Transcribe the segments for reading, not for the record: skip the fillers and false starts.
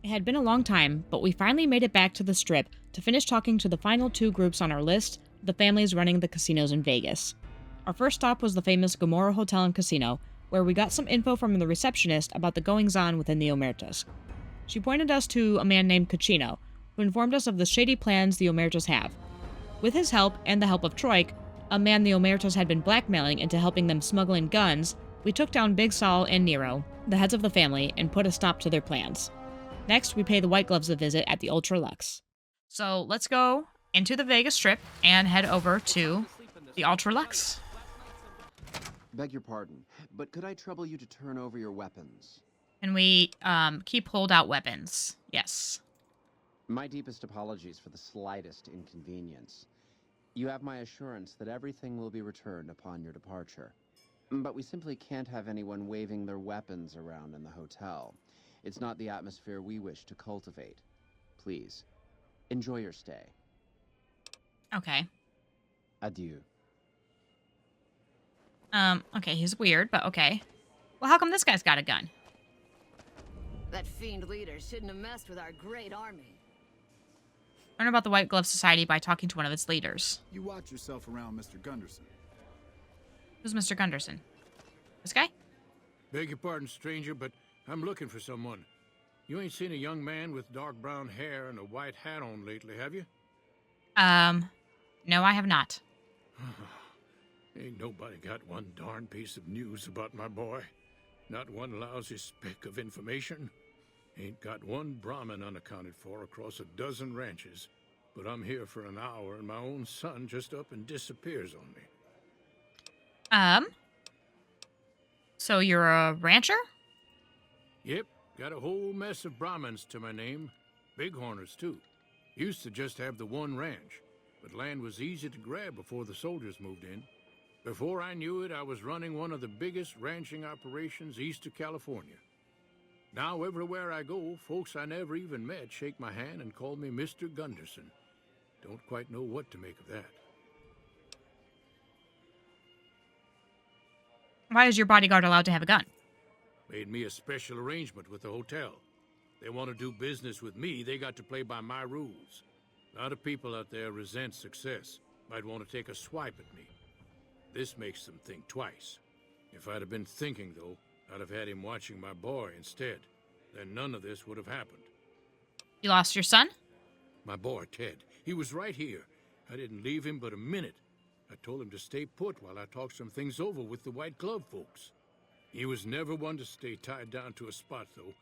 It had been a long time, but we finally made it back to the Strip to finish talking to the final two groups on our list, the families running the casinos in Vegas. Our first stop was the famous Gomorrah Hotel and Casino, where we got some info from the receptionist about the goings-on within the Omertas. She pointed us to a man named Cucino, who informed us of the shady plans the Omertas have. With his help, and the help of Troik, a man the Omertas had been blackmailing into helping them smuggle in guns, we took down Big Saul and Nero, the heads of the family, and put a stop to their plans. Next, we pay the White Gloves a visit at the Ultra Lux. So let's go into the Vegas Strip and head over to the Ultra Lux. Beg your pardon, but could I trouble you to turn over your weapons? And we keep holdout weapons. Yes. My deepest apologies for the slightest inconvenience. You have my assurance that everything will be returned upon your departure. But we simply can't have anyone waving their weapons around in the hotel. It's not the atmosphere we wish to cultivate. Please, enjoy your stay. Okay. Adieu. Okay, he's weird, but okay. Well, how come this guy's got a gun? That fiend leader shouldn't have messed with our great army. Learn about the White Glove Society by talking to one of its leaders. You watch yourself around Mr. Gunderson. Who's Mr. Gunderson? This guy? Beg your pardon, stranger, but I'm looking for someone. You ain't seen a young man with dark brown hair and a white hat on lately, have you? No, I have not. Ain't nobody got one darn piece of news about my boy. Not one lousy speck of information. Ain't got one Brahmin unaccounted for across a dozen ranches. But I'm here for an hour and my own son just up and disappears on me. So you're a rancher? Yep, got a whole mess of Brahmins to my name. Bighorners, too. Used to just have the one ranch, but land was easy to grab before the soldiers moved in. Before I knew it, I was running one of the biggest ranching operations east of California. Now, everywhere I go, folks I never even met shake my hand and call me Mr. Gunderson. Don't quite know what to make of that. Why is your bodyguard allowed to have a gun? Made me a special arrangement with the hotel. They want to do business with me, they got to play by my rules. A lot of people out there resent success. Might want to take a swipe at me. This makes them think twice. If I'd have been thinking, though, I'd have had him watching my boy instead. Then none of this would have happened. You lost your son? My boy, Ted. He was right here. I didn't leave him but a minute. I told him to stay put while I talked some things over with the White Glove folks. He was never one to stay tied down to a spot, though.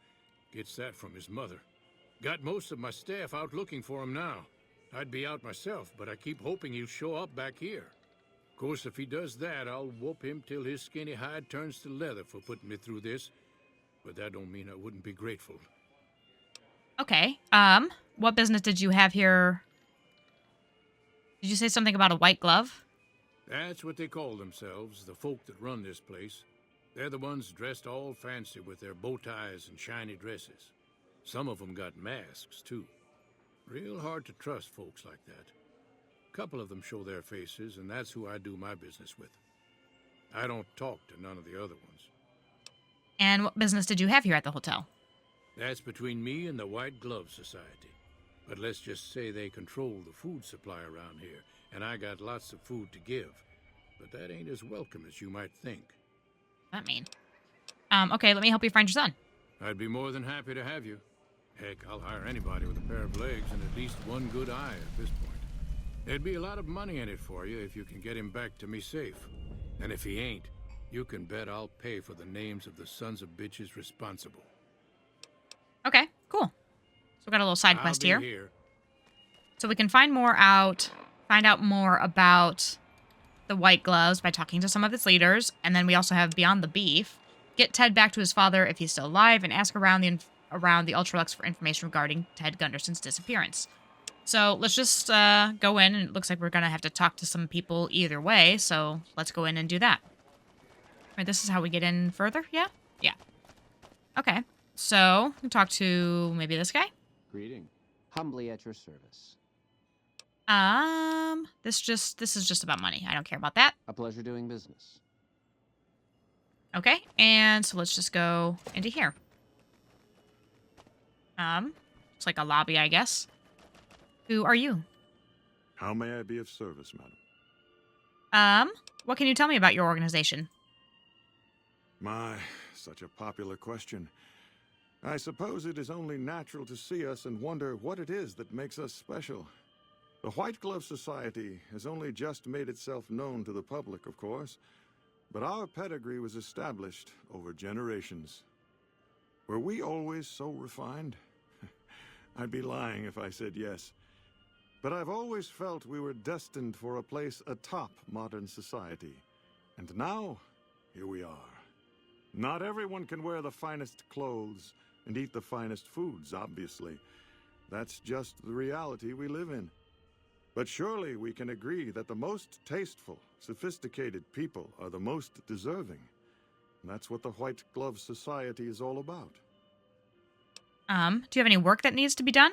Gets that from his mother. Got most of my staff out looking for him now. I'd be out myself, but I keep hoping he'll show up back here. Of course, if he does that, I'll whoop him till his skinny hide turns to leather for putting me through this. But that don't mean I wouldn't be grateful. Okay. What business did you have here? Did you say something about a white glove? That's what they call themselves, the folk that run this place. They're the ones dressed all fancy with their bow ties and shiny dresses. Some of them got masks, too. Real hard to trust folks like that. A couple of them show their faces, and that's who I do my business with. I don't talk to none of the other ones. And what business did you have here at the hotel? That's between me and the White Glove Society. But let's just say they control the food supply around here, and I got lots of food to give. But that ain't as welcome as you might think. What does that mean? Okay, let me help you find your son. I'd be more than happy to have you. Heck, I'll hire anybody with a pair of legs and at least one good eye at this point. There'd be a lot of money in it for you if you can get him back to me safe. And if he ain't, you can bet I'll pay for the names of the sons of bitches responsible. Okay, cool. So we got a little side I'll quest be here. So we can find out more about the White Gloves by talking to some of its leaders, and then we also have Beyond the Beef. Get Ted back to his father if he's still alive, and ask around the Ultralux for information regarding Ted Gunderson's disappearance. So let's just go in, and it looks like we're going to have to talk to some people either way, so let's go in and do that. All right, this is how we get in further, yeah? Yeah. Okay, so we talk to maybe this guy? Greeting. Humbly at your service. This is just about money. I don't care about that. A pleasure doing business. Okay, and so let's just go into here. It's like a lobby, I guess. Who are you? How may I be of service, madam? What can you tell me about your organization? My, such a popular question. I suppose it is only natural to see us and wonder what it is that makes us special. The White Glove Society has only just made itself known to the public, of course, but our pedigree was established over generations. Were we always so refined? I'd be lying if I said yes. But I've always felt we were destined for a place atop modern society. And now, here we are. Not everyone can wear the finest clothes and eat the finest foods, obviously. That's just the reality we live in. But surely we can agree that the most tasteful, sophisticated people are the most deserving. And that's what the White Glove Society is all about. Do you have any work that needs to be done?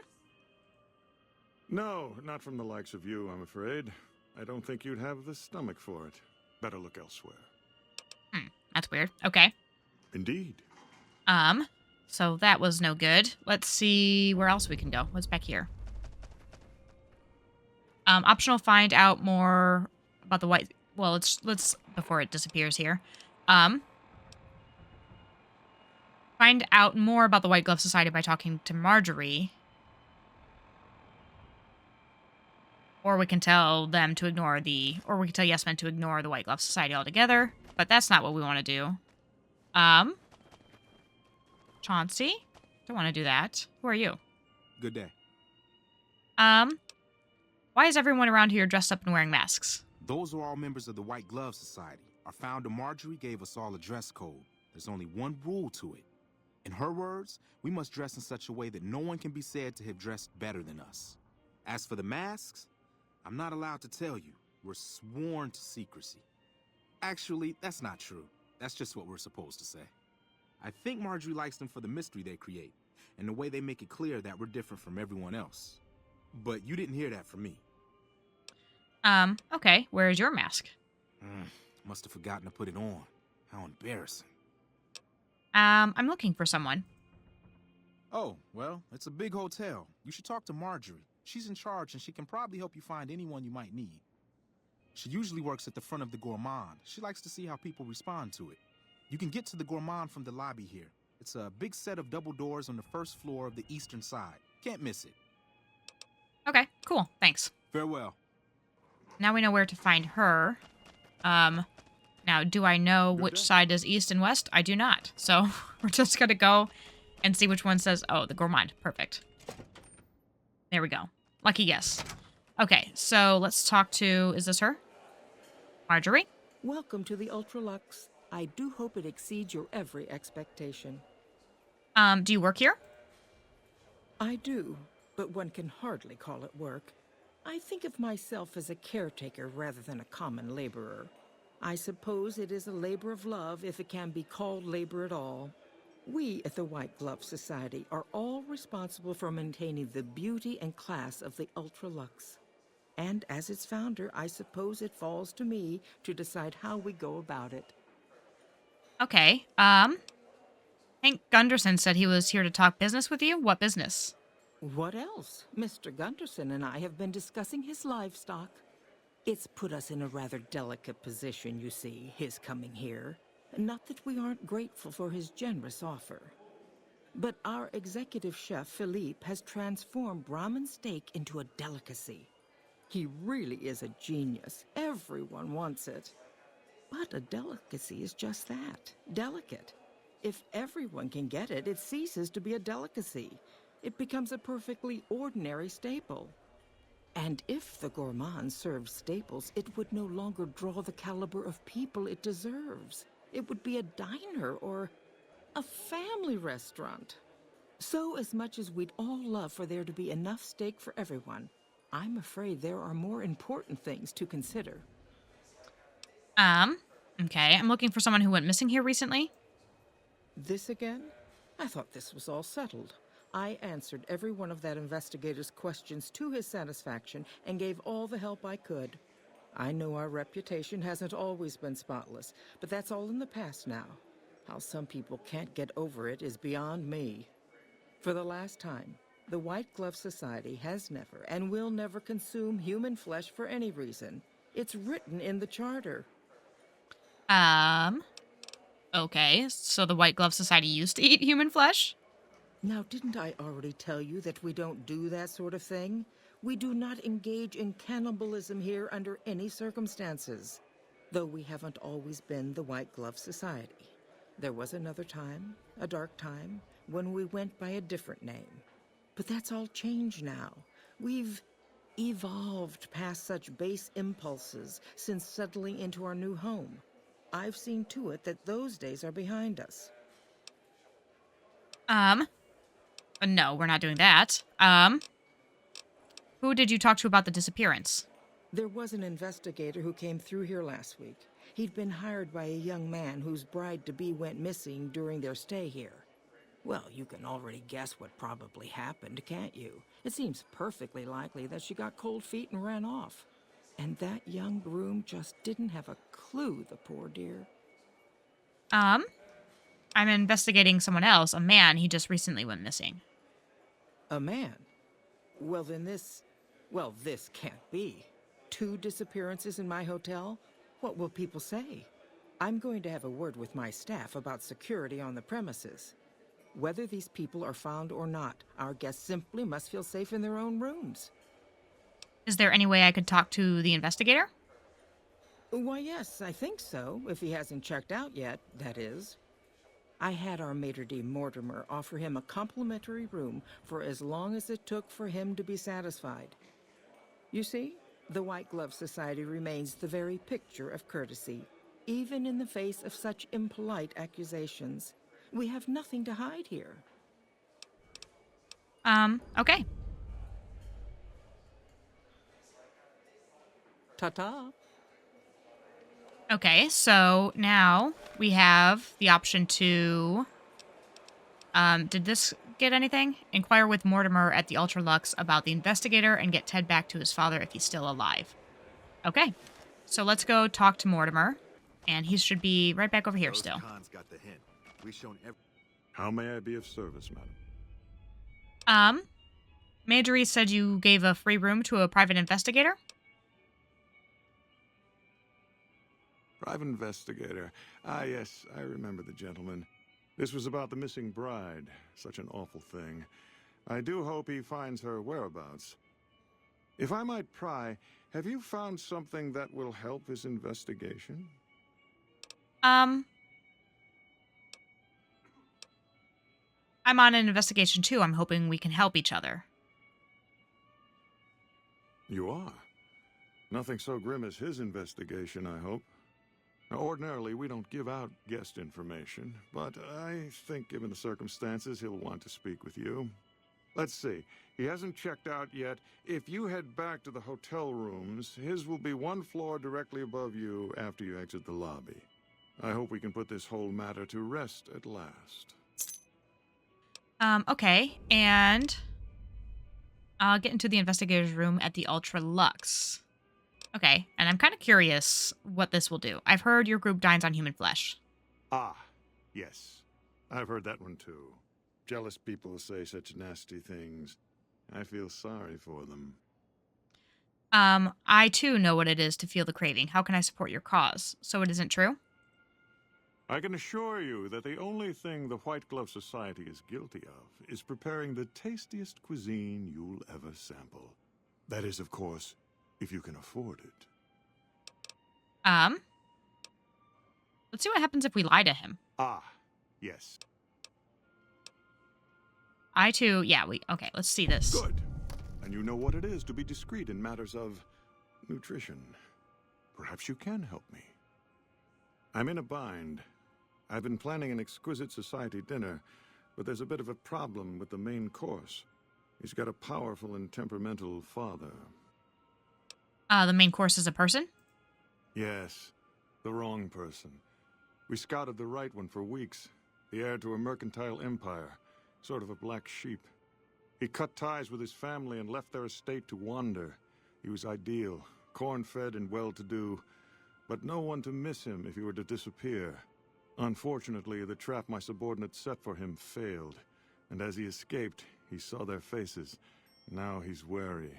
No, not from the likes of you, I'm afraid. I don't think you'd have the stomach for it. Better look elsewhere. That's weird. Okay. Indeed. So that was no good. Let's see where else we can go. What's back here? Optional, find out more about the white... Well, let's before it disappears here. Find out more about the White Glove Society by talking to Marjorie. Or we can tell them to ignore the... Or we can tell Yes Men to ignore the White Glove Society altogether. But that's not what we want to do. Chauncey? Don't want to do that. Who are you? Good day. Why is everyone around here dressed up and wearing masks? Those are all members of the White Glove Society. Our founder, Marjorie, gave us all a dress code. There's only one rule to it. In her words, we must dress in such a way that no one can be said to have dressed better than us. As for the masks, I'm not allowed to tell you. We're sworn to secrecy. Actually, that's not true. That's just what we're supposed to say. I think Marjorie likes them for the mystery they create, and the way they make it clear that we're different from everyone else. But you didn't hear that from me. Okay. Where's your mask? Must have forgotten to put it on. How embarrassing. I'm looking for someone. Oh, well, it's a big hotel. You should talk to Marjorie. She's in charge, and she can probably help you find anyone you might need. She usually works at the front of the Gourmand. She likes to see how people respond to it. You can get to the Gourmand from the lobby here. It's a big set of double doors on the first floor of the eastern side. Can't miss it. Okay, cool. Thanks. Farewell. Now we know where to find her. Now, do I know which side is east and west? I do not. So we're just going to go and see which one says, oh, the Gourmand. Perfect. There we go. Lucky guess. Okay, so let's talk to, is this her? Marjorie? Welcome to the UltraLuxe. I do hope it exceeds your every expectation. Do you work here? I do, but one can hardly call it work. I think of myself as a caretaker rather than a common laborer. I suppose it is a labor of love if it can be called labor at all. We at the White Glove Society are all responsible for maintaining the beauty and class of the UltraLuxe. And as its founder, I suppose it falls to me to decide how we go about it. Okay, Hank Gunderson said he was here to talk business with you. What business? What else? Mr. Gunderson and I have been discussing his livestock. It's put us in a rather delicate position, you see, his coming here. Not that we aren't grateful for his generous offer. But our executive chef, Philippe, has transformed Brahmin steak into a delicacy. He really is a genius. Everyone wants it. But a delicacy is just that, delicate. If everyone can get it, it ceases to be a delicacy. It becomes a perfectly ordinary staple. And if the Gourmand served staples, it would no longer draw the caliber of people it deserves. It would be a diner or a family restaurant. So as much as we'd all love for there to be enough steak for everyone, I'm afraid there are more important things to consider. Okay, I'm looking for someone who went missing here recently. This again? I thought this was all settled. I answered every one of that investigator's questions to his satisfaction and gave all the help I could. I know our reputation hasn't always been spotless, but that's all in the past now. How some people can't get over it is beyond me. For the last time, the White Glove Society has never and will never consume human flesh for any reason. It's written in the charter. Okay, so the White Glove Society used to eat human flesh? Now, didn't I already tell you that we don't do that sort of thing? We do not engage in cannibalism here under any circumstances. Though we haven't always been the White Glove Society. There was another time, a dark time, when we went by a different name. But that's all changed now. We've evolved past such base impulses since settling into our new home. I've seen to it that those days are behind us. No, we're not doing that. Who did you talk to about the disappearance? There was an investigator who came through here last week. He'd been hired by a young man whose bride-to-be went missing during their stay here. Well, you can already guess what probably happened, can't you? It seems perfectly likely that she got cold feet and ran off. And that young groom just didn't have a clue, the poor dear. I'm investigating someone else, a man. He just recently went missing. A man? Well, then this can't be. 2 disappearances in my hotel? What will people say? I'm going to have a word with my staff about security on the premises. Whether these people are found or not, our guests simply must feel safe in their own rooms. Is there any way I could talk to the investigator? Why, yes, I think so, if he hasn't checked out yet, that is. I had our maitre d' Mortimer offer him a complimentary room for as long as it took for him to be satisfied. You see, the White Glove Society remains the very picture of courtesy, even in the face of such impolite accusations. We have nothing to hide here. Okay. Ta-ta. Okay, so now we have the option to... did this get anything? Inquire with Mortimer at the Ultra Lux about the investigator and get Ted back to his father if he's still alive. Okay, so let's go talk to Mortimer, and he should be right back over here still. Got the hint. We've shown How may I be of service, madam? Marjorie said you gave a free room to a private investigator? Private investigator. Ah, yes, I remember the gentleman. This was about the missing bride. Such an awful thing. I do hope he finds her whereabouts. If I might pry, have you found something that will help his investigation? I'm on an investigation too. I'm hoping we can help each other. You are? Nothing so grim as his investigation, I hope. Now, ordinarily, we don't give out guest information, but I think given the circumstances, he'll want to speak with you. Let's see. He hasn't checked out yet. If you head back to the hotel rooms, his will be 1 floor directly above you after you exit the lobby. I hope we can put this whole matter to rest at last. Okay, and I'll get into the investigator's room at the Ultra Lux. Okay, and I'm kind of curious what this will do. I've heard your group dines on human flesh. Ah, yes. I've heard that one too. Jealous people say such nasty things. I feel sorry for them. I too know what it is to feel the craving. How can I support your cause? So it isn't true? I can assure you that the only thing the White Glove Society is guilty of is preparing the tastiest cuisine you'll ever sample. That is, of course, if you can afford it. Let's see what happens if we lie to him. Ah, yes. I too, okay, let's see this. Good. And you know what it is to be discreet in matters of nutrition. Perhaps you can help me. I'm in a bind. I've been planning an exquisite society dinner, but there's a bit of a problem with the main course. He's got a powerful and temperamental father. The main course is a person? Yes, the wrong person. We scouted the right one for weeks. The heir to a mercantile empire, sort of a black sheep. He cut ties with his family and left their estate to wander. He was ideal, corn-fed and well-to-do, but no one to miss him if he were to disappear. Unfortunately, the trap my subordinate set for him failed. And as he escaped, he saw their faces. Now he's wary.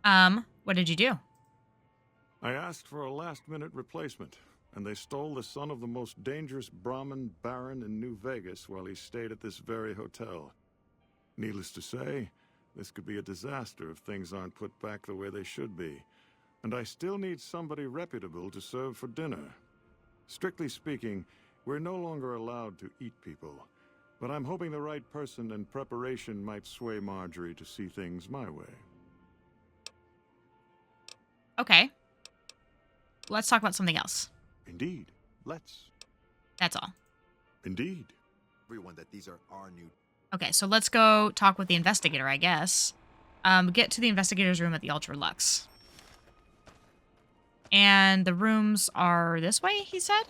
What did you do? I asked for a last-minute replacement, and they stole the son of the most dangerous Brahmin baron in New Vegas while he stayed at this very hotel. Needless to say, this could be a disaster if things aren't put back the way they should be. And I still need somebody reputable to serve for dinner. Strictly speaking, we're no longer allowed to eat people. But I'm hoping the right person and preparation might sway Marjorie to see things my way. Okay. Let's talk about something else. Indeed. Let's. That's all. Indeed. Everyone that these are our new... Okay, so let's go talk with the investigator, I guess. Get to the investigator's room at the Ultra Lux. And the rooms are this way, he said?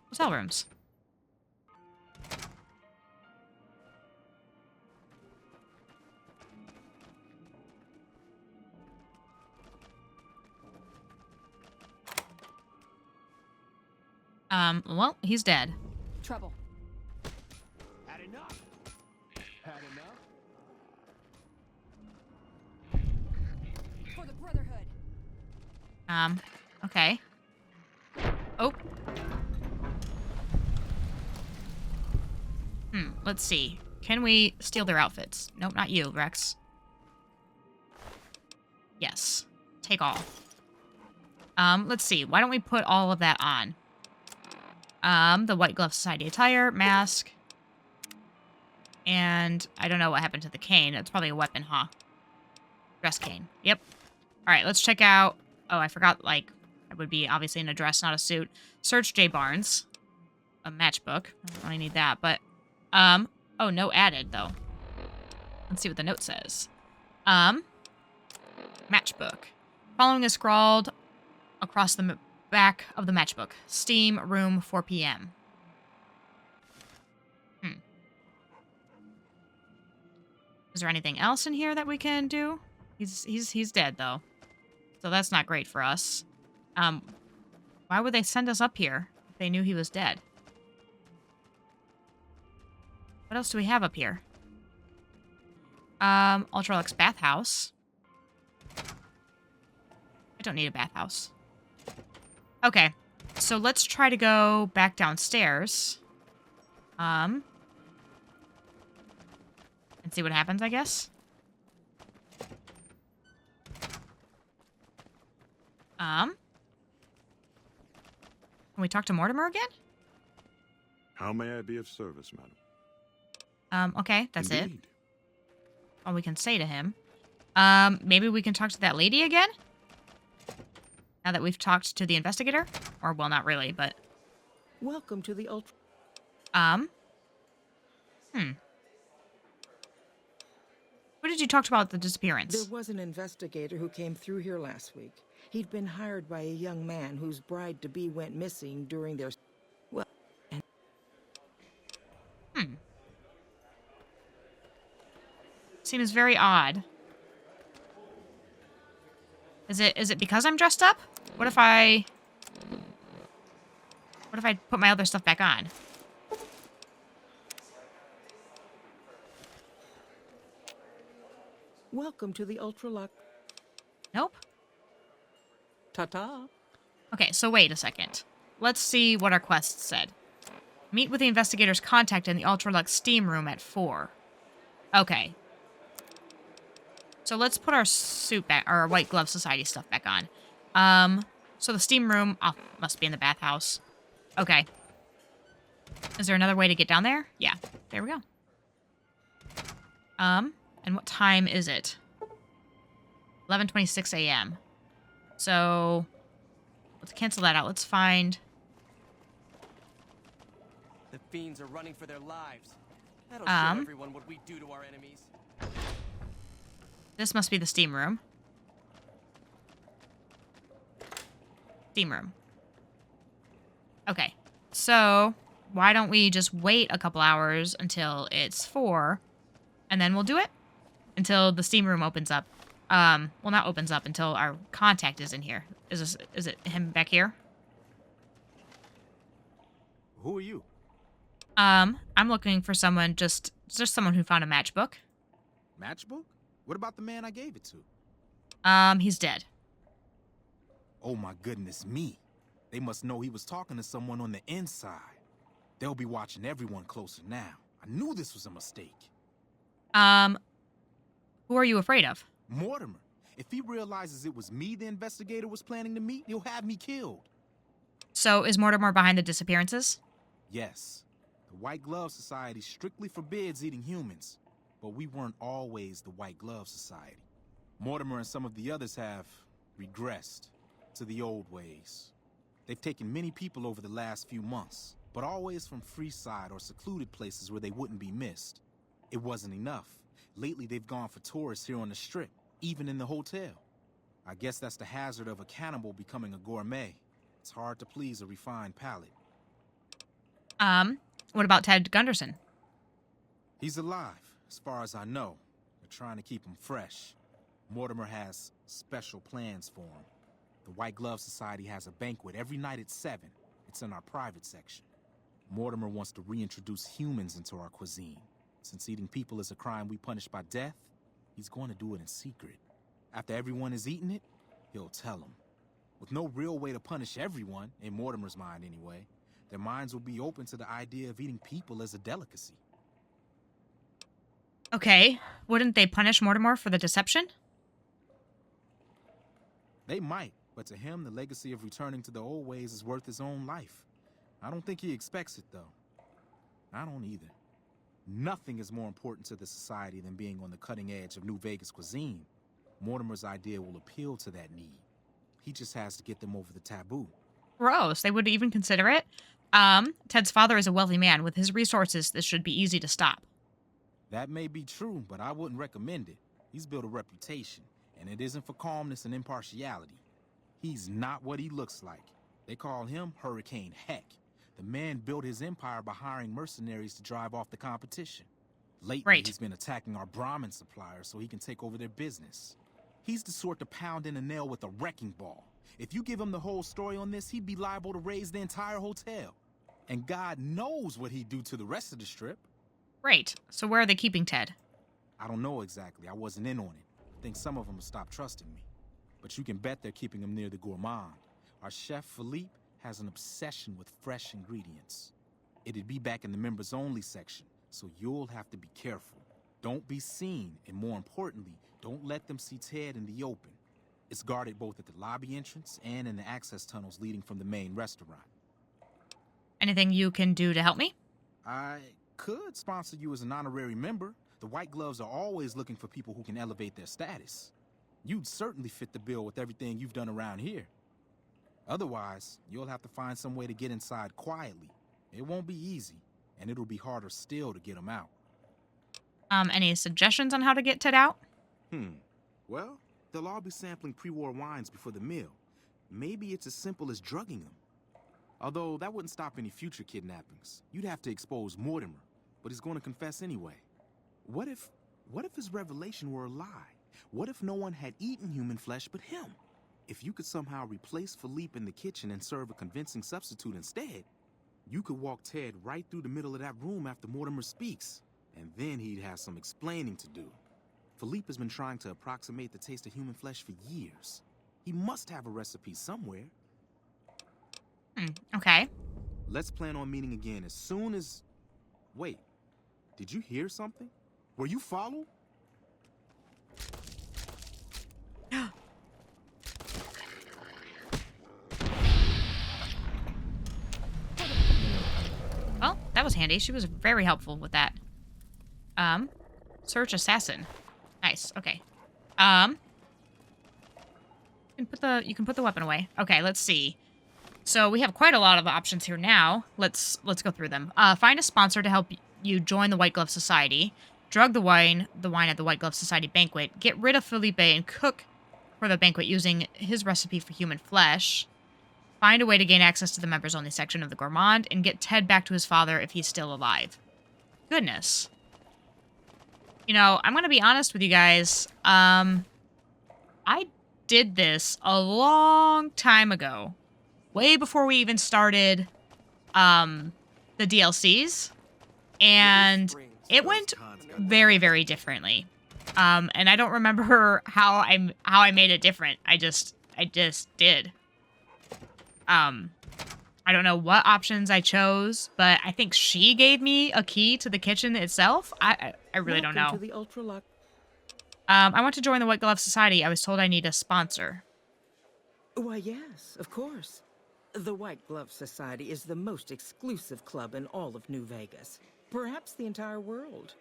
Hotel rooms. Well, he's dead. Trouble. Had enough. Had enough. For the Brotherhood. Okay. Oh. Let's see. Can we steal their outfits? Nope, not you, Rex. Yes. Take all. Let's see. Why don't we put all of that on? The White Glove Society attire, mask. And I don't know what happened to the cane. It's probably a weapon, huh? Dress cane. Yep. Alright, let's check out... Oh, I forgot, like, I would be obviously in a dress, not a suit. Search J. Barnes. A matchbook. I don't really need that, but... Oh, no added, though. Let's see what the note says. Matchbook. Following is scrawled across the back of the matchbook. Steam, room, 4 p.m. Is there anything else in here that we can do? He's dead, though. So that's not great for us. Why would they send us up here if they knew he was dead? What else do we have up here? Ultralux bathhouse. I don't need a bathhouse. Okay, so let's try to go back downstairs. And see what happens, I guess. Can we talk to Mortimer again? How may I be of service, madam? Okay, that's Indeed. it. All we can say to him. Maybe we can talk to that lady again? Now that we've talked to the investigator? Or, well, not really, but... Welcome to the Ultra... What did you talk about the disappearance? There was an investigator who came through here last week. He'd been hired by a young man whose bride-to-be went missing during their... Well, and... Seems very odd. Is it because I'm dressed up? What if I put my other stuff back on? Welcome to the Ultralux. Nope. Ta-ta. Okay, so wait a second. Let's see what our quest said. Meet with the investigator's contact in the Ultralux steam room at 4. Okay. So let's put our suit back, our White Glove Society stuff back on. So the steam room, must be in the bathhouse. Okay. Is there another way to get down there? Yeah, there we go. And what time is it? 11:26 a.m. So, let's cancel that out. Let's find... The fiends are running for their lives. That'll show everyone what we do to our enemies. This must be the steam room. Steam room. Okay. So, why don't we just wait a couple hours until it's 4, and then we'll do it? Until the steam room opens up. Well, not opens up, until our contact is in here. Is it him back here? Who are you? I'm looking for someone, just someone who found a matchbook. Matchbook? What about the man I gave it to? He's dead. Oh my goodness me. They must know he was talking to someone on the inside. They'll be watching everyone closer now. I knew this was a mistake. Who are you afraid of? Mortimer. If he realizes it was me the investigator was planning to meet, he'll have me killed. So, is Mortimer behind the disappearances? Yes. The White Glove Society strictly forbids eating humans. But we weren't always the White Glove Society. Mortimer and some of the others have regressed to the old ways. They've taken many people over the last few months, but always from Freeside or secluded places where they wouldn't be missed. It wasn't enough. Lately, they've gone for tourists here on the Strip, even in the hotel. I guess that's the hazard of a cannibal becoming a gourmet. It's hard to please a refined palate. What about Ted Gunderson? He's alive, as far as I know. They're trying to keep him fresh. Mortimer has special plans for him. The White Glove Society has a banquet every night at 7. It's in our private section. Mortimer wants to reintroduce humans into our cuisine. Since eating people is a crime we punish by death, he's going to do it in secret. After everyone has eaten it, he'll tell them. With no real way to punish everyone, in Mortimer's mind anyway, their minds will be open to the idea of eating people as a delicacy. Okay, wouldn't they punish Mortimer for the deception? They might, but to him, the legacy of returning to the old ways is worth his own life. I don't think he expects it, though. I don't either. Nothing is more important to the society than being on the cutting edge of New Vegas cuisine. Mortimer's idea will appeal to that need. He just has to get them over the taboo. Gross. They would even consider it? Ted's father is a wealthy man. With his resources, this should be easy to stop. That may be true, but I wouldn't recommend it. He's built a reputation, and it isn't for calmness and impartiality. He's not what he looks like. They call him Hurricane Heck. The man built his empire by hiring mercenaries to drive off the competition. Lately, he's been attacking our Brahmin suppliers so he can take over their business. He's the sort to pound in a nail with a wrecking ball. If you give him the whole story on this, he'd be liable to raise the entire hotel. And God knows what he'd do to the rest of the Strip. Right. So where are they keeping Ted? I don't know exactly. I wasn't in on it. I think some of them have stopped trusting me. But you can bet they're keeping him near the gourmand. Our chef, Philippe, has an obsession with fresh ingredients. It'd be back in the members-only section, so you'll have to be careful. Don't be seen, and more importantly, don't let them see Ted in the open. It's guarded both at the lobby entrance and in the access tunnels leading from the main restaurant. Anything you can do to help me? I could sponsor you as an honorary member. The White Gloves are always looking for people who can elevate their status. You'd certainly fit the bill with everything you've done around here. Otherwise, you'll have to find some way to get inside quietly. It won't be easy, and it'll be harder still to get them out. Any suggestions on how to get Ted out? Well, they'll all be sampling pre-war wines before the meal. Maybe it's as simple as drugging them. Although that wouldn't stop any future kidnappings. You'd have to expose Mortimer, but he's going to confess anyway. What if his revelation were a lie? What if no one had eaten human flesh but him? If you could somehow replace Philippe in the kitchen and serve a convincing substitute instead, you could walk Ted right through the middle of that room after Mortimer speaks, and then he'd have some explaining to do. Philippe has been trying to approximate the taste of human flesh for years. He must have a recipe somewhere. Okay. Let's plan on meeting again as soon as... Wait, did you hear something? Were you followed? Well, that was handy. She was very helpful with that. Search assassin. Nice. Okay. You can put the weapon away. Okay, let's see. So we have quite a lot of options here now. Let's go through them. Find a sponsor to help you join the White Glove Society. Drug the wine at the White Glove Society banquet. Get rid of Felipe and cook for the banquet using his recipe for human flesh. Find a way to gain access to the members-only section of the gourmand, and get Ted back to his father if he's still alive. Goodness. You know, I'm going to be honest with you guys. I did this a long time ago. Way before we even started the DLCs. and it went very, very differently. And I don't remember how I made it different. I just did. I don't know what options I chose, but I think she gave me a key to the kitchen itself. I really don't know. To the LUXE. I want to join the White Glove Society. I was told I need a sponsor. Why, yes, of course. The White Glove Society is the most exclusive club in all of New Vegas. Perhaps the entire world.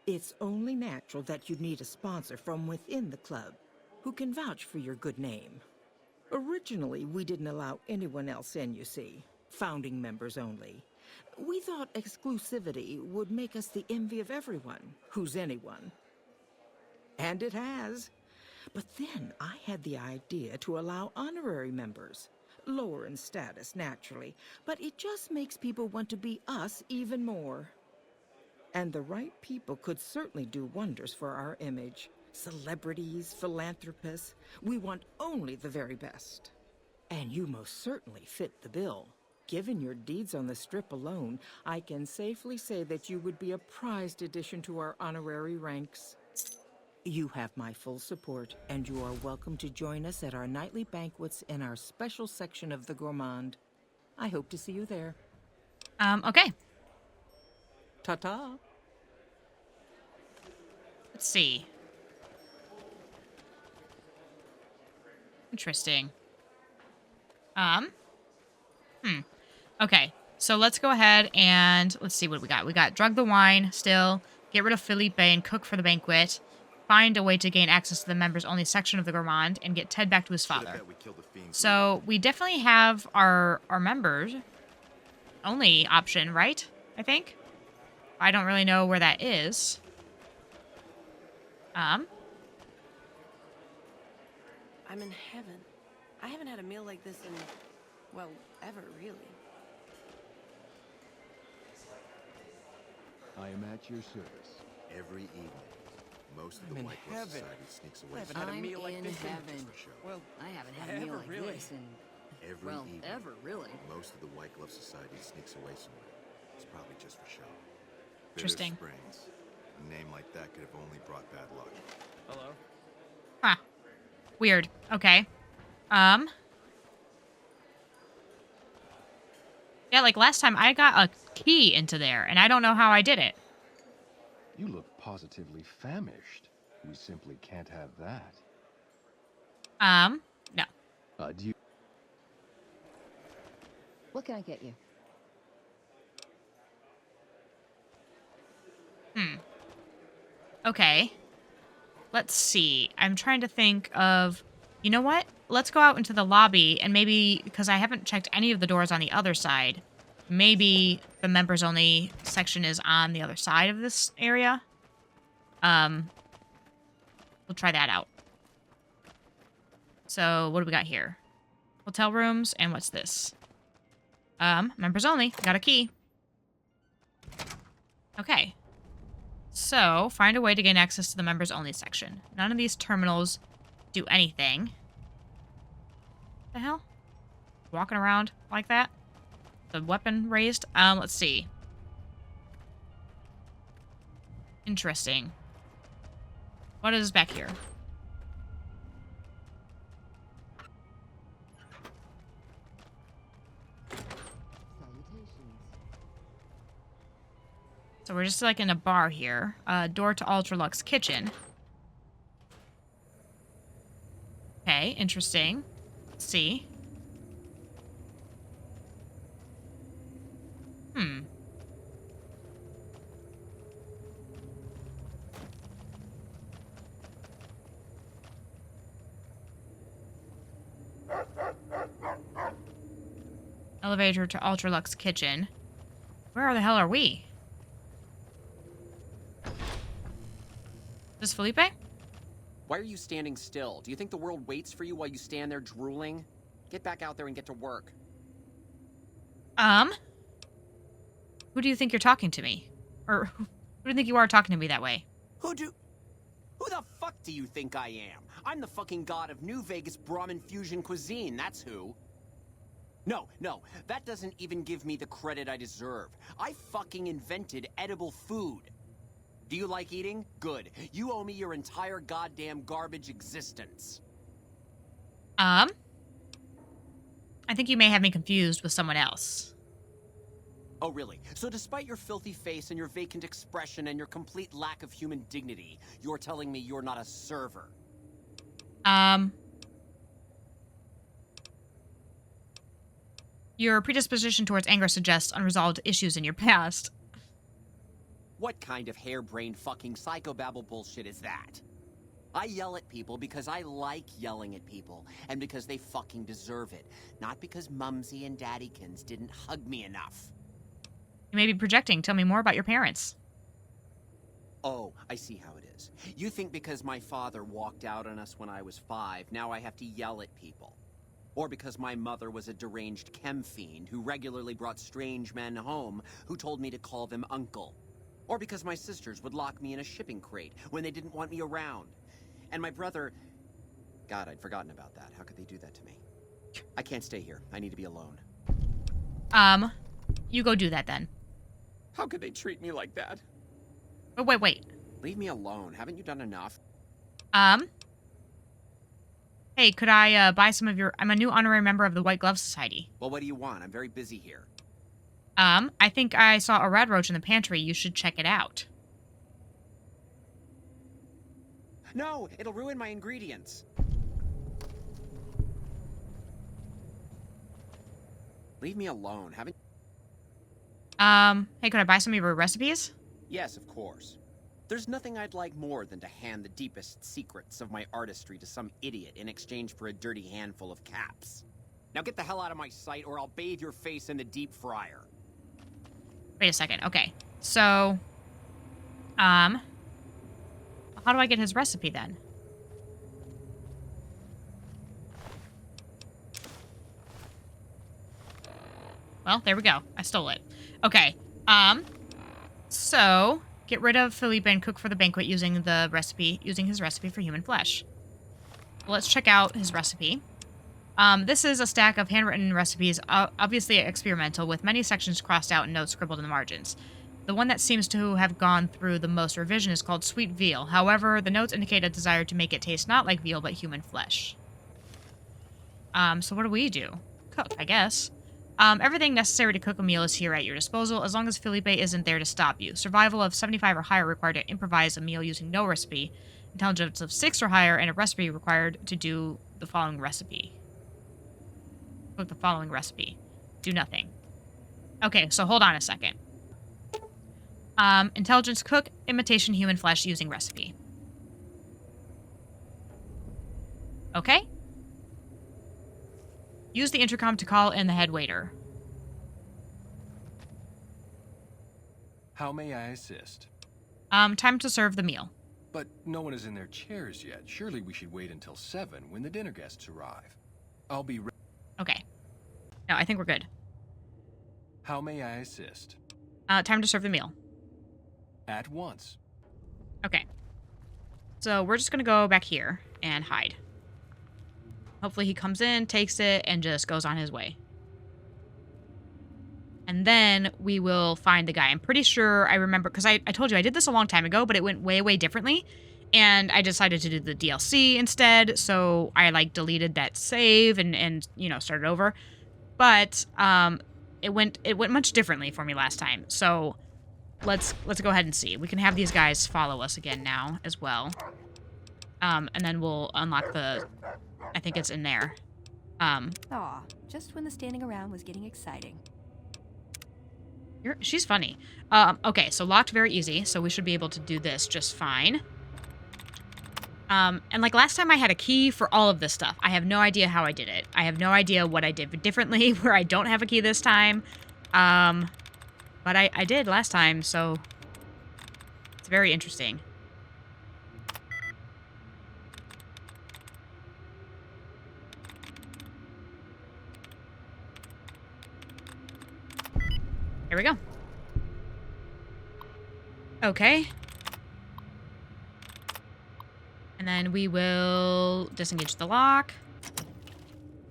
It's only natural that you'd need a sponsor from within the club who can vouch for your good name. Originally, we didn't allow anyone else in, you see. Founding members only. We thought exclusivity would make us the envy of everyone who's anyone. And it has. But then I had the idea to allow honorary members. Lower in status, naturally, but it just makes people want to be us even more. And the right people could certainly do wonders for our image. Celebrities, philanthropists, we want only the very best. And you most certainly fit the bill. Given your deeds on the Strip alone, I can safely say that you would be a prized addition to our honorary ranks. You have my full support, and you are welcome to join us at our nightly banquets in our special section of the Gourmand. I hope to see you there. Okay. Ta-ta. Let's see. Interesting. Okay, so let's go ahead and let's see what we got. We got drug the wine still, get rid of Felipe and cook for the banquet, find a way to gain access to the members-only section of the Gourmand, and get Ted back to his father. So we definitely have our members-only option, right? I think. I don't really know where that is. I'm in heaven. I haven't had a meal like this in, well, ever, really. I am at your service. Every evening, most of the White Glove Society sneaks away. I haven't had a meal like this in well, I haven't had a meal like this in Every evening, ever, really. Most of the White Glove Society sneaks away somewhere. It's probably just for show. Interesting. Bitter Springs. A name like that could have only brought bad luck. Hello? Huh. Weird. Okay. Yeah, like last time I got a key into there, and I don't know how I did it. You look positively famished. We simply can't have that. No. Do you... What can I get you? Okay. Let's see. I'm trying to think of... You know what? Let's go out into the lobby, and maybe, because I haven't checked any of the doors on the other side, maybe the members-only section is on the other side of this area. We'll try that out. So, what do we got here? Hotel rooms, and what's this? Members only. Got a key. Okay. So, find a way to gain access to the members only section. None of these terminals do anything. The hell? Walking around like that? The weapon raised? Let's see. Interesting. What is back here? So we're just like in a bar here. Door to Ultra-Luxe kitchen. Okay, interesting. Let's see. Elevator to Ultra-Luxe kitchen. Where the hell are we? Is this Felipe? Why are you standing still? Do you think the world waits for you while you stand there drooling? Get back out there and get to work. Who do you think you're talking to me? Or who do you think you are talking to me that way? Who the fuck do you think I am? I'm the fucking god of New Vegas Brahmin fusion cuisine, that's who. No, that doesn't even give me the credit I deserve. I fucking invented edible food. Do you like eating? Good. You owe me your entire goddamn garbage existence. I think you may have me confused with someone else. Oh, really? So despite your filthy face and your vacant expression and your complete lack of human dignity, you're telling me you're not a server? Your predisposition towards anger suggests unresolved issues in your past. What kind of harebrained fucking psychobabble bullshit is that? I yell at people because I like yelling at people, and because they fucking deserve it. Not because Mumsy and Daddykins didn't hug me enough. You may be projecting. Tell me more about your parents. Oh, I see how it is. You think because my father walked out on us when I was 5, now I have to yell at people. Or because my mother was a deranged chem fiend who regularly brought strange men home who told me to call them uncle. Or because my sisters would lock me in a shipping crate when they didn't want me around. And my brother... God, I'd forgotten about that. How could they do that to me? I can't stay here. I need to be alone. You go do that then. How could they treat me like that? Oh, wait. Leave me alone. Haven't you done enough? Hey, could I, buy some of your... I'm a new honorary member of the White Glove Society. Well, what do you want? I'm very busy here. I think I saw a red roach in the pantry. You should check it out. No, it'll ruin my ingredients. Leave me alone. Haven't... Hey, could I buy some of your recipes? Yes, of course. There's nothing I'd like more than to hand the deepest secrets of my artistry to some idiot in exchange for a dirty handful of caps. Now get the hell out of my sight or I'll bathe your face in the deep fryer. Wait a second. Okay. So, how do I get his recipe then? Well, there we go. I stole it. Okay. So get rid of Felipe and cook for the banquet using his recipe for human flesh. Let's check out his recipe. This is a stack of handwritten recipes, obviously experimental, with many sections crossed out and notes scribbled in the margins. The one that seems to have gone through the most revision is called Sweet Veal. However, the notes indicate a desire to make it taste not like veal, but human flesh. So what do we do? Cook, I guess. Everything necessary to cook a meal is here at your disposal, as long as Felipe isn't there to stop you. Survival of 75 or higher required to improvise a meal using no recipe. Intelligence of 6 or higher, and a recipe required to do the following recipe. Cook the following recipe. Do nothing. Okay, so hold on a second. Intelligence, cook imitation human flesh using recipe. Okay. Use the intercom to call in the head waiter. How may I assist? Time to serve the meal. But no one is in their chairs yet. Surely we should wait until 7 when the dinner guests arrive. I'll be ready. Okay. No, I think we're good. How may I assist? Time to serve the meal. At once. Okay. So we're just gonna go back here and hide. Hopefully he comes in, takes it, and just goes on his way. And then we will find the guy. I'm pretty sure I remember, because I told you I did this a long time ago, but it went way, way differently. And I decided to do the DLC instead, so I, like, deleted that save and you know, started over. But, it went much differently for me last time. So, let's go ahead and see. We can have these guys follow us again now, as well. And then we'll unlock the... I think it's in there. Aw, just when the standing around was getting exciting. She's funny. Okay, so locked very easy, so we should be able to do this just fine. And like last time I had a key for all of this stuff. I have no idea how I did it. I have no idea what I did differently where I don't have a key this time. But I did last time, so it's very interesting. Here we go. Okay. And then we will disengage the lock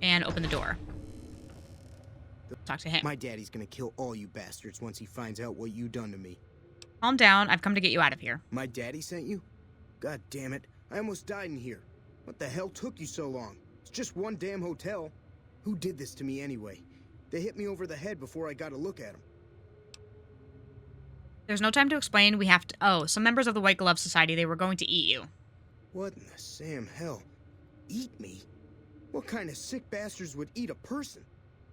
and open the door. Talk to him. My daddy's gonna kill all you bastards once he finds out what you done to me. Calm down. I've come to get you out of here. My daddy sent you? God damn it. I almost died in here. What the hell took you so long? It's just one damn hotel. Who did this to me anyway? They hit me over the head before I got a look at them. There's no time to explain. We have to... Oh, some members of the White Glove Society, they were going to eat you. What in the Sam hell? Eat me? What kind of sick bastards would eat a person?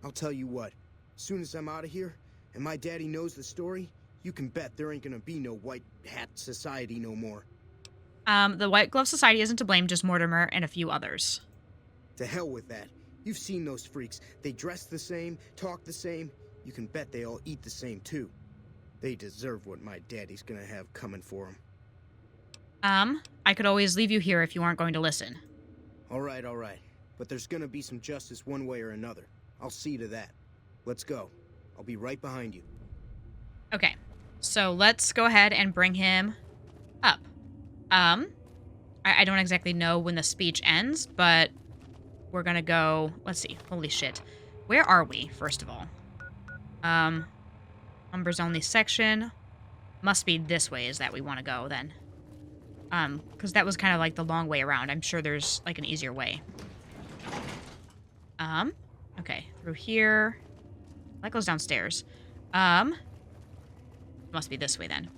I'll tell you what. As soon as I'm out of here, and my daddy knows the story, you can bet there ain't gonna be no White Hat Society no more. The White Glove Society isn't to blame, just Mortimer and a few others. To hell with that. You've seen those freaks. They dress the same, talk the same. You can bet they all eat the same too. They deserve what my daddy's gonna have coming for them. I could always leave you here if you aren't going to listen. All right. But there's gonna be some justice one way or another. I'll see to that. Let's go. I'll be right behind you. Okay, so let's go ahead and bring him up. I don't exactly know when the speech ends, but we're gonna go... Let's see. Holy shit. Where are we, first of all? Members only section. Must be this way is that we want to go, then. Because that was kind of like the long way around. I'm sure there's, like, an easier way. Okay. Through here. That goes downstairs. Must be this way, then.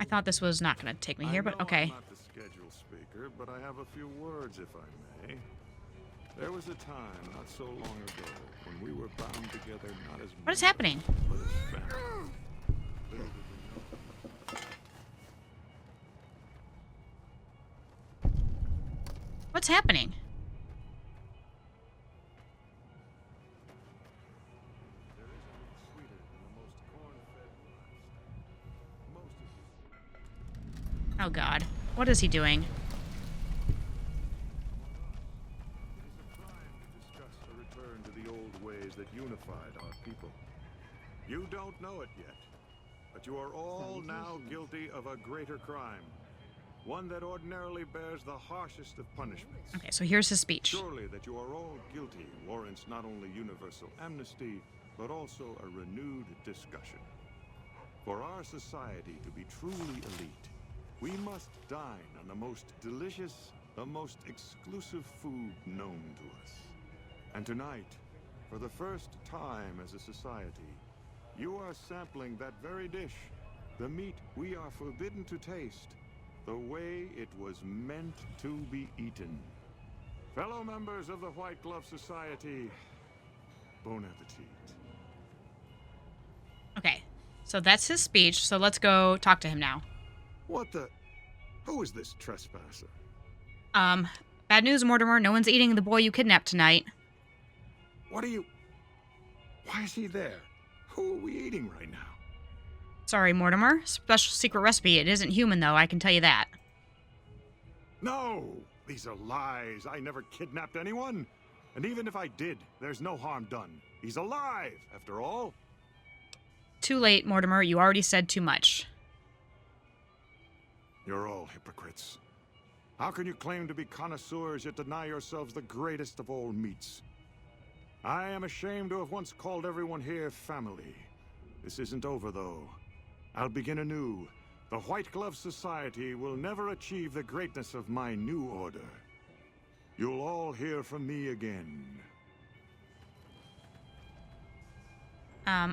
I thought this was not going to take me here, but okay. I'm not the scheduled speaker, but I have a few words, if I may. There was a time, not so long ago, when we were bound together not as... What is happening? But as family. Little did we know. What's happening? There is nothing sweeter than the most corn-fed livestock. Most of Oh, God. What is he doing? It is a crime to discuss a return to the old ways that unified our people. You don't know it yet, but you are all now guilty of a greater crime. One that ordinarily bears the harshest of punishments. Okay, so here's his speech. Surely that you are all guilty warrants not only universal amnesty, but also a renewed discussion. For our society to be truly elite, we must dine on the most delicious, the most exclusive food known to us. And tonight, for the first time as a society, you are sampling that very dish, the meat we are forbidden to taste, the way it was meant to be eaten. Fellow members of the White Glove Society, bon appetit. Okay, so that's his speech, so let's go talk to him now. What the... Who is this trespasser? Bad news, Mortimer. No one's eating the boy you kidnapped tonight. What are you... Why is he there? Who are we eating right now? Sorry, Mortimer. Special secret recipe. It isn't human, though, I can tell you that. No! These are lies. I never kidnapped anyone. And even if I did, there's no harm done. He's alive, after all. Too late, Mortimer. You already said too much. You're all hypocrites. How can you claim to be connoisseurs yet deny yourselves the greatest of all meats? I am ashamed to have once called everyone here family. This isn't over, though. I'll begin anew. The White Glove Society will never achieve the greatness of my new order. You'll all hear from me again.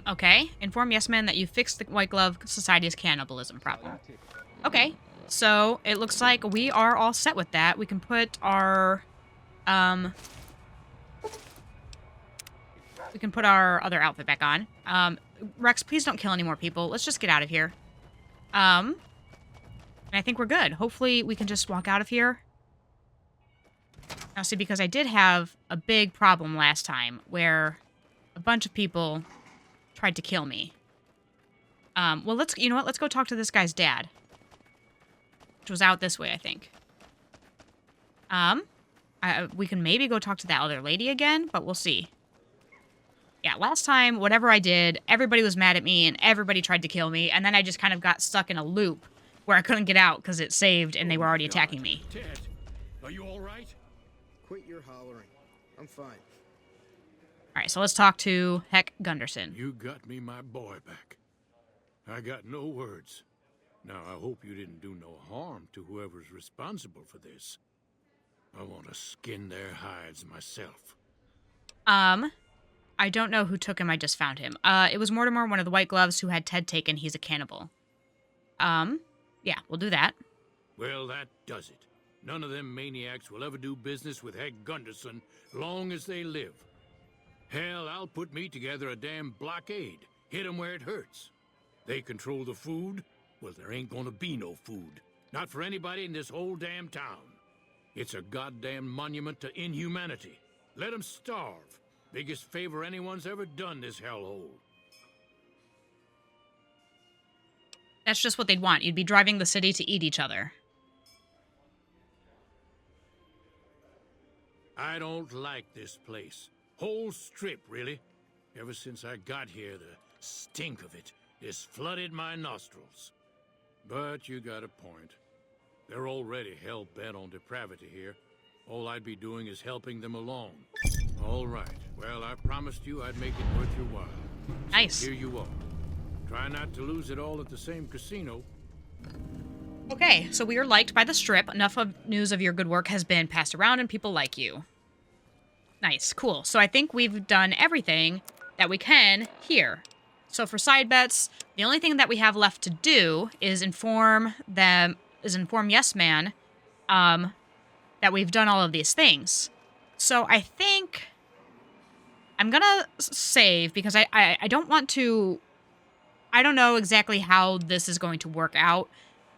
Okay. Inform Yes Man that you fixed the White Glove Society's cannibalism problem. Okay. So, it looks like we are all set with that. We can put our, we can put our other outfit back on. Rex, please don't kill any more people. Let's just get out of here. And I think we're good. Hopefully, we can just walk out of here. Now, see, because I did have a big problem last time where a bunch of people tried to kill me. Well, you know what? Let's go talk to this guy's dad. Which was out this way, I think. We can maybe go talk to that other lady again, but we'll see. Yeah, last time, whatever I did, everybody was mad at me, and everybody tried to kill me, and then I just kind of got stuck in a loop where I couldn't get out because it saved and they were already attacking me. Ted, are you all right? Quit your hollering. I'm fine. All right, so let's talk to Heck Gunderson. You got me my boy back. I got no words. Now, I hope you didn't do no harm to whoever's responsible for this. I want to skin their hides myself. I don't know who took him. I just found him. It was Mortimer, one of the White Gloves, who had Ted taken. He's a cannibal. Yeah, we'll do that. Well, that does it. None of them maniacs will ever do business with Heck Gunderson long as they live. Hell, I'll put me together a damn blockade. Hit 'em where it hurts. They control the food? Well, there ain't gonna be no food. Not for anybody in this whole damn town. It's a goddamn monument to inhumanity. Let 'em starve. Biggest favor anyone's ever done this hellhole. That's just what they'd want. You'd be driving the city to eat each other. I don't like this place. Whole strip, really. Ever since I got here, the stink of it has flooded my nostrils. But you got a point. They're already hell-bent on depravity here. All I'd be doing is helping them along. All right. Well, I promised you I'd make it worth your while. Nice. So here you are. Try not to lose it all at the same casino. Okay, so we are liked by the Strip. Enough of news of your good work has been passed around and people like you. Nice, cool. So I think we've done everything that we can here. So for side bets, the only thing that we have left to do is inform Yes Man that we've done all of these things. So I think I'm gonna save because I don't want to... I don't know exactly how this is going to work out,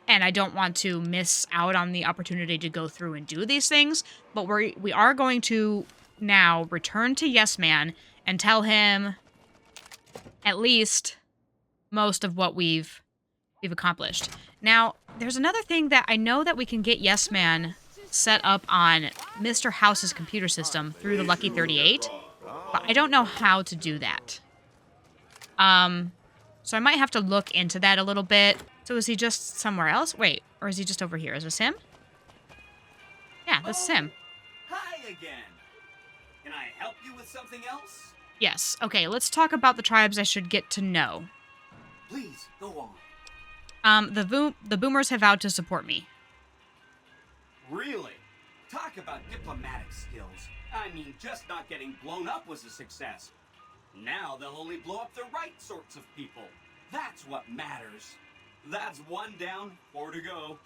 and I don't want to miss out on the opportunity to go through and do these things, but we are going to now return to Yes Man and tell him at least most of what we've accomplished. Now, there's another thing that I know that we can get Yes Man set up on Mr. House's computer system through the Lucky 38, but I don't know how to do that. So I might have to look into that a little bit. So is he just somewhere else? Wait, or is he just over here? Is this him? Yeah, this is him. Hi again. Can I help you with something else? Yes. Okay, let's talk about the tribes I should get to know. Please, go on. The Boomers have vowed to support me. Really? Talk about diplomatic skills. I mean, just not getting blown up was a success. Now they'll only blow up the right sorts of people. That's what matters. That's 1 down, 4 to go.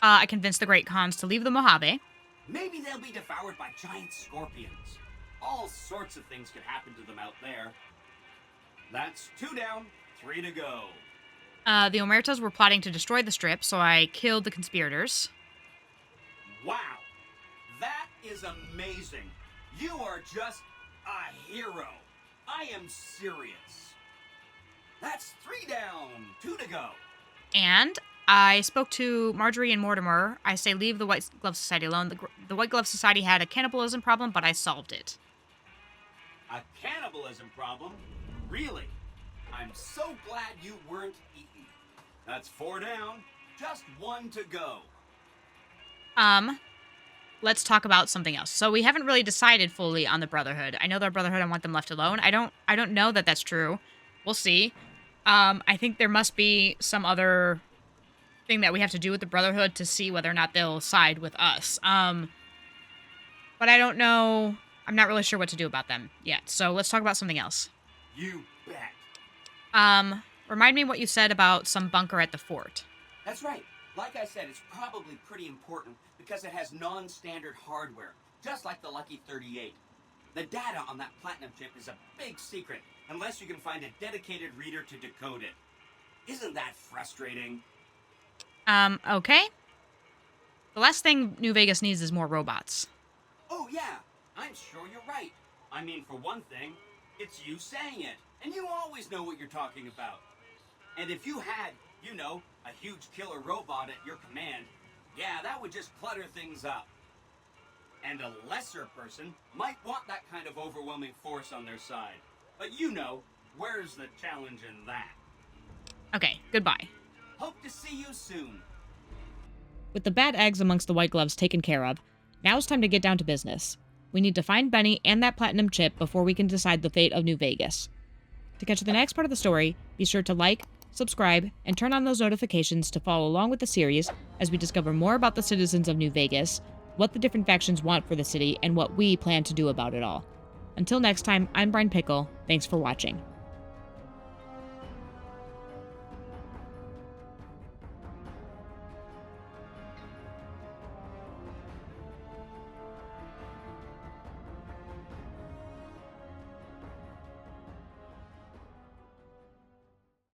I convinced the Great Khans to leave the Mojave. Maybe they'll be devoured by giant scorpions. All sorts of things could happen to them out there. That's 2 down, 3 to go. The Omertas were plotting to destroy the Strip, so I killed the conspirators. Wow. That is amazing. You are just a hero. I am serious. That's 3 down, 2 to go. And I spoke to Marjorie and Mortimer. I say leave the White Glove Society alone. The White Glove Society had a cannibalism problem, but I solved it. A cannibalism problem? Really? I'm so glad you weren't eaten. That's 4 down, just 1 to go. Let's talk about something else. So we haven't really decided fully on the Brotherhood. I know the Brotherhood, I want them left alone. I don't know that that's true. We'll see. I think there must be some other thing that we have to do with the Brotherhood to see whether or not they'll side with us. But I don't know. I'm not really sure what to do about them yet. So let's talk about something else. You bet. Remind me what you said about some bunker at the fort. That's right. Like I said, it's probably pretty important because it has non-standard hardware, just like the Lucky 38. The data on that platinum chip is a big secret, unless you can find a dedicated reader to decode it. Isn't that frustrating? Okay. The last thing New Vegas needs is more robots. Oh yeah, I'm sure you're right. I mean, for one thing, it's you saying it, and you always know what you're talking about. And if you had, you know, a huge killer robot at your command, yeah, that would just clutter things up. And a lesser person might want that kind of overwhelming force on their side. But you know, where's the challenge in that? Okay, goodbye. Hope to see you soon. With the bad eggs amongst the White Gloves taken care of, now it's time to get down to business. We need to find Benny and that platinum chip before we can decide the fate of New Vegas. To catch the next part of the story, be sure to like, subscribe, and turn on those notifications to follow along with the series as we discover more about the citizens of New Vegas, what the different factions want for the city, and what we plan to do about it all. Until next time, I'm Brian Pickle. Thanks for watching.